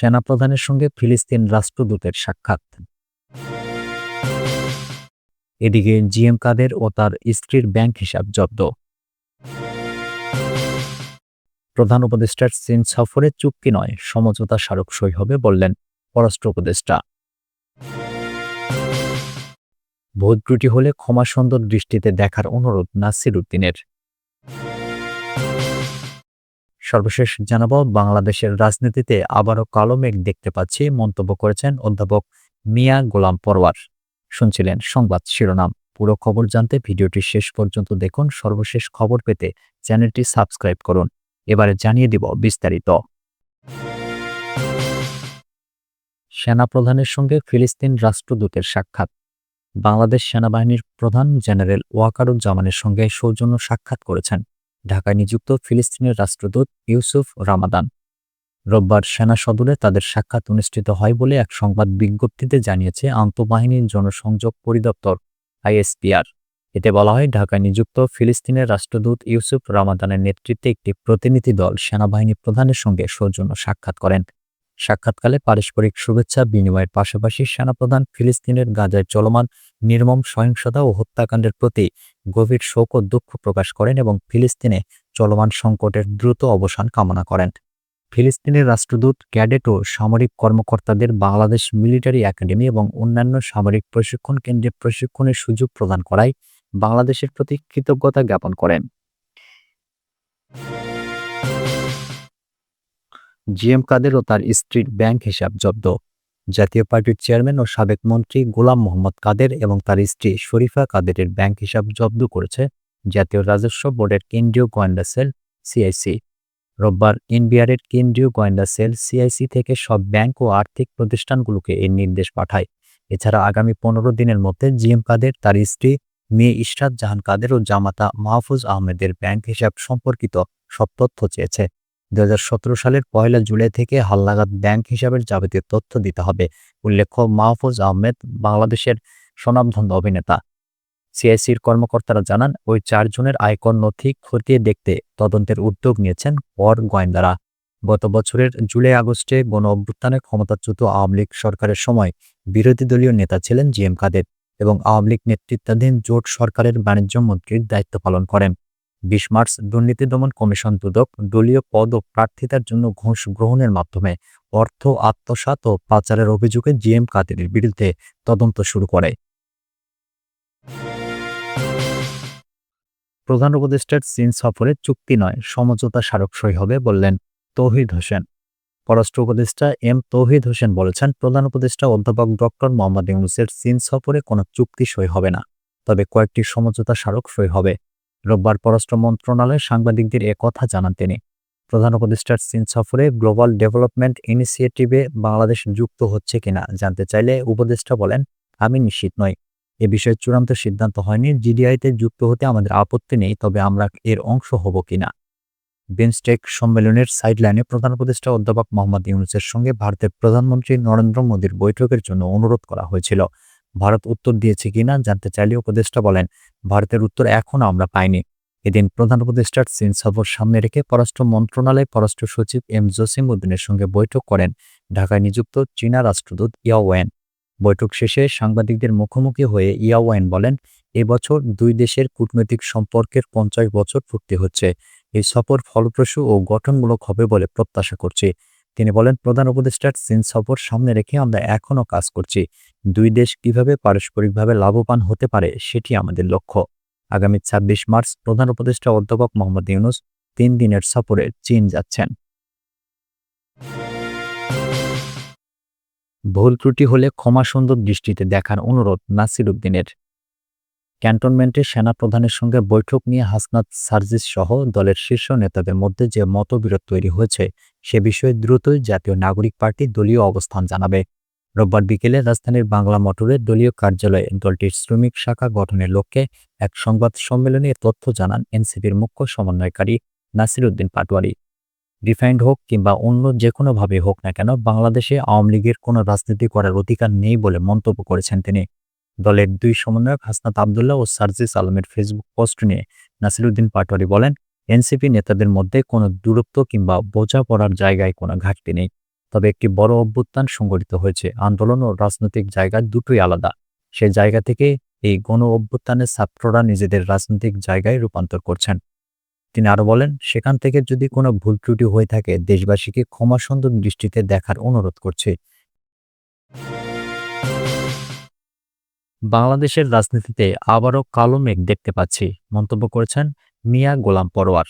সেনাপ্রধানের সঙ্গে ফিলিস্তিন রাষ্ট্রদূতের সাক্ষাৎ। এদিকে জিএম কাদের ও তার স্ত্রীর ব্যাংক হিসাব জব্দ। প্রধান উপদেষ্টার চীন সফরে চুক্তি নয়, সমঝোতা স্মারক সই হবে বললেন পররাষ্ট্র উপদেষ্টা। ভুল ত্রুটি হলে ক্ষমাসুন্দর দৃষ্টিতে দেখার অনুরোধ নাসির উদ্দিনের। সর্বশেষ জানাবো, বাংলাদেশের রাজনীতিতে আবারও কালো মেঘ দেখতে পাচ্ছি মন্তব্য করেছেন অধ্যাপক মিয়া গোলাম পরওয়ার। শুনছিলেন সংবাদ শিরোনাম। পুরো খবর জানতে ভিডিওটি শেষ পর্যন্ত দেখুন। সর্বশেষ খবর পেতে চ্যানেলটি সাবস্ক্রাইব করুন। এবারে জানিয়ে দিব বিস্তারিত। সেনাপ্রধানের সঙ্গে ফিলিস্তিন রাষ্ট্রদূতের সাক্ষাৎ। বাংলাদেশ সেনাবাহিনীর প্রধান জেনারেল ওয়াকারুজ্জামানের সঙ্গে সৌজন্য সাক্ষাৎ করেছেন ঢাকায় নিযুক্ত ফিলিস্তিনের রাষ্ট্রদূত ইউসুফ রামাদান। রোববার সেনা সদরে তাদের সাক্ষাৎ অনুষ্ঠিত হয় বলে এক সংবাদ বিজ্ঞপ্তিতে জানিয়েছে আন্তঃবাহিনী জনসংযোগ পরিদপ্তর আইএসপিআর। এতে বলা হয়, ঢাকায় নিযুক্ত ফিলিস্তিনের রাষ্ট্রদূত ইউসুফ রামাদানের নেতৃত্বে একটি প্রতিনিধি দল সেনাবাহিনী প্রধানের সঙ্গে সৌজন্য সাক্ষাৎ করেন। সাক্ষাৎকালে পারস্পরিক শুভেচ্ছা বিনিময়ের পাশাপাশি সেনাপ্রধান ফিলিস্তিনের গাজায় চলমান নির্মম সহিংসতা ও হত্যাকাণ্ডের প্রতি গভীর শোক ও দুঃখ প্রকাশ করেন এবং ফিলিস্তিনে চলমান সংকটের দ্রুত অবসান কামনা করেন। ফিলিস্তিনের রাষ্ট্রদূত ক্যাডেট ও সামরিক কর্মকর্তাদের বাংলাদেশ মিলিটারি একাডেমি এবং অন্যান্য সামরিক প্রশিক্ষণ কেন্দ্রে প্রশিক্ষণের সুযোগ প্রদান করায় বাংলাদেশের প্রতি কৃতজ্ঞতা জ্ঞাপন করেন। জিএম কাদের ও তার স্ত্রীর ব্যাংক হিসাব জব্দ। জাতীয় পার্টির চেয়ারম্যান ও সাবেক মন্ত্রী গোলাম মোহাম্মদ কাদের এবং তার স্ত্রী শরীফা কাদেরের ব্যাংক হিসাব জব্দ করেছে জাতীয় রাজস্ব বোর্ডের কেন্দ্রীয় গোয়েন্দা সেল সিআইসি। রোববার এনবিআরের কেন্দ্রীয় গোয়েন্দা সেল সিআইসি থেকে সব ব্যাংক ও আর্থিক প্রতিষ্ঠানগুলোকে এই নির্দেশ পাঠায়। এছাড়া আগামী 15 দিনের মধ্যে জিএম কাদের, তার স্ত্রী মেয়ে ইশরাত জাহান কাদের ও জামাতা মাহফুজ আহমেদের ব্যাংক হিসাব সম্পর্কিত সব তথ্য চেয়েছে। 2017 সালের 1 জুলাই থেকে হালনাগাদ ব্যাংক হিসাবের যাবতীয় তথ্য দিতে হবে। উল্লেখ্য, মাহফুজ আহমেদ বাংলাদেশের স্বনামধন্য অভিনেতা। সিআইসির কর্মকর্তারা জানান, ওই 4 জনের আয়কর নথি খতিয়ে দেখতে তদন্তের উদ্যোগ নিয়েছেন কর গোয়েন্দারা। গত বছরের জুলাই-আগস্টে গণ-অভ্যুত্থানে ক্ষমতাচ্যুত আওয়ামী লীগ সরকারের সময় বিরোধী দলীয় নেতা ছিলেন জিএম কাদের এবং আওয়ামী লীগ নেতৃত্বাধীন জোট সরকারের বাণিজ্য মন্ত্রীর দায়িত্ব পালন করেন। 20 মার্চ দুর্নীতি দমন কমিশন দুদক দলীয় পদ ও প্রার্থিতার জন্য ঘুষ গ্রহণের মাধ্যমে অর্থ আত্মসাৎ ও পাচারের অভিযোগে জিএম কাদেরের বিরুদ্ধে তদন্ত শুরু করে। প্রধান উপদেষ্টার চীন সফরে চুক্তি নয়, সমঝোতা স্মারক সই হবে বললেন তৌহিদ হোসেন। পররাষ্ট্র উপদেষ্টা তৌহিদ হোসেন বলেছেন, প্রধান উপদেষ্টা অধ্যাপক ডক্টর মোহাম্মদ ইউনূসের চীন সফরে কোনো চুক্তি সই হবে না, তবে কয়েকটি সমঝোতা স্মারক সই হবে। রোববার পররাষ্ট্র মন্ত্রণালয়ে সাংবাদিকদের কথা জানান তিনি। প্রধান উপদেষ্টার চীন সফরে গ্লোবাল ডেভেলপমেন্ট ইনিশিয়েটিভে বাংলাদেশ যুক্ত হচ্ছে কিনা জানতে চাইলে উপদেষ্টা বলেন, আমি নিশ্চিত নই। এ বিষয়ে চূড়ান্ত সিদ্ধান্ত হয়নি। জিডিআইতে যুক্ত হতে আমাদের আপত্তি নেই, তবে আমরা এর অংশ হব কিনা। বিমস্টেক সম্মেলনের সাইডলাইনে প্রধান উপদেষ্টা অধ্যাপক মোহাম্মদ ইউনূসের সঙ্গে ভারতের প্রধানমন্ত্রী নরেন্দ্র মোদীর বৈঠকের জন্য অনুরোধ করা হয়েছিল। ভারত উত্তর দিয়েছে কিনা জানতে চাইলে উপদেষ্টা বলেন, ভারতের উত্তর এখনও আমরা পাইনি। এদিন প্রধান উপদেষ্টার চীন সফর সামনে রেখে পররাষ্ট্র মন্ত্রণালয় পররাষ্ট্র সচিব জসিম উদ্দিনের সঙ্গে বৈঠক করেন ঢাকায় নিযুক্ত চীনা রাষ্ট্রদূত ইয়াও ওয়েন। বৈঠক শেষে সাংবাদিকদের মুখোমুখি হয়ে ইয়াও ওয়েন বলেন, এবছর দুই দেশের কূটনৈতিক সম্পর্কের 50 বছর পূর্তি হচ্ছে। এই সফর ফলপ্রসূ ও গঠনমূলক হবে বলে প্রত্যাশা করছি। তিনি বলেন, প্রধান উপদেষ্টার চীন সফর সামনে রেখে আমরা এখনও কাজ করছি। দুই দেশ কিভাবে পারস্পরিকভাবে লাভবান হতে পারে সেটি আমাদের লক্ষ্য। আগামী 26 মার্চ প্রধান উপদেষ্টা অধ্যাপক মোহাম্মদ ইউনূস 3 দিনের সফরে চীন যাচ্ছেন। ভুল ত্রুটি হলে ক্ষমাসুন্দর দৃষ্টিতে দেখার অনুরোধ নাসির উদ্দিনের। ক্যান্টনমেন্টে সেনাপ্রধানের সঙ্গে বৈঠক নিয়ে হাসনাত সার্জিস সহ দলের শীর্ষ নেতাদের মধ্যে যে মতবিরোধ তৈরি হয়েছে সে বিষয়ে দ্রুতই জাতীয় নাগরিক পার্টি দলীয় অবস্থান জানাবে। রোববার বিকেলে রাজধানীর বাংলা মোটরের দলীয় কার্যালয়ে দলটির শ্রমিক শাখা গঠনের লক্ষ্যে এক সংবাদ সম্মেলনে তথ্য জানান এনসিপির মুখ্য সমন্বয়কারী নাসির উদ্দিন পাটোয়ারি। রিফাইন্ড হোক কিংবা অন্য যে কোনোভাবে হোক না কেন, বাংলাদেশে আওয়ামী লীগের কোনো রাজনীতি করার অধিকার নেই বলে মন্তব্য করেছেন তিনি। দলের দুই সমন্বয়ক হাসনাত আবদুল্লাহ ও সার্জিস আলমের ফেসবুক পোস্ট নিয়ে নাসির উদ্দিন পাটোয়ারি বলেন, এনসিপি নেতাদের মধ্যে কোনো দূরত্ব কিংবা বোঝাপড়ার জায়গায় কোনো ঘাটতি নেই। তবে একটি বড় অভ্যুত্থান সংগঠিত হয়েছে। আন্দোলন ও রাজনৈতিক জায়গা দুটোই আলাদা। সে জায়গা থেকে এই গণ অভ্যুত্থানের ছাত্ররা নিজেদের রাজনৈতিক জায়গায় রূপান্তর করছেন। তিনি আরো বলেন, সেখান থেকে যদি কোনো ভুল ত্রুটি হয়ে থাকে দেশবাসীকে ক্ষমাসুন্দর দৃষ্টিতে দেখার অনুরোধ করছি। বাংলাদেশের রাজনীতিতে আবারও কালো মেঘ দেখতে পাচ্ছি, মন্তব্য করেছেন মিয়া গোলাম পরোয়ার।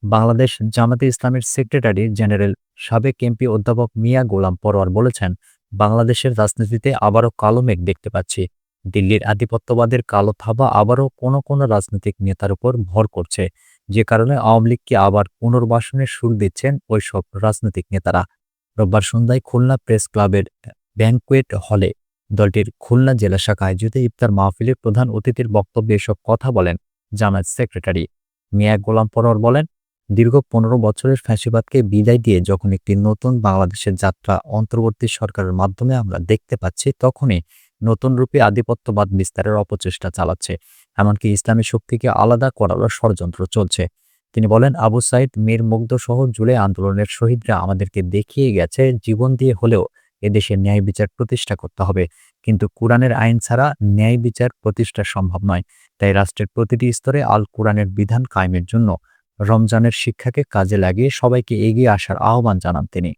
বাংলাদেশ জামাতে ইসলামের সেক্রেটারি জেনারেল সাবেক এমপি অধ্যাপক মিয়া গোলাম পরোয়ার বলেছেন, বাংলাদেশের রাজনীতিতে আবারও কালো মেঘ দেখতে পাচ্ছি। দিল্লির আধিপত্যবাদের কালো থাবা আবারও কোনো রাজনৈতিক নেতার উপর ভর করছে, যে কারণে আওয়ামী লীগকে আবার পুনর্বাসনের সুর দিচ্ছেন ওইসব রাজনৈতিক নেতারা। রোববার সন্ধ্যায় খুলনা প্রেস ক্লাবের ব্যাংকুয়েট হলে দলটির খুলনা জেলা শাখা আয়োজিত ইফতার মাহফিলে প্রধান অতিথির বক্তব্যে এসব কথা বলেন জামায়াত সেক্রেটারি। মিয়া গোলাম পরোয়ার বলেন, দীর্ঘ ১৫ বছরের ফ্যাসিবাদকে বিদায় দিয়ে যখন একটি নতুন বাংলাদেশের যাত্রা অন্তর্বর্তী সরকারের মাধ্যমে আমরা দেখতে পাচ্ছি, তখনই নতুন রূপে আধিপত্যবাদ বিস্তারের অপচেষ্টা চালাচ্ছে। এমনকি ইসলামী শক্তিকে আলাদা করারও ষড়যন্ত্র চলছে। তিনি বলেন, আবু সাইদ, মীর মুগ্ধ সহ জুলাই আন্দোলনের শহীদরা আমাদেরকে দেখিয়ে গেছে জীবন দিয়ে হলেও এদেশে ন্যায় বিচার প্রতিষ্ঠা করতে হবে। কিন্তু কোরআনের আইন ছাড়া ন্যায় বিচার প্রতিষ্ঠা সম্ভব নয়। তাই রাষ্ট্রের প্রতিটি স্তরে আল কোরআনের বিধান কায়েমের জন্য রমজানের শিক্ষাকে কাজে লাগিয়ে সবাইকে এগিয়ে আসার আহ্বান জানান তিনি।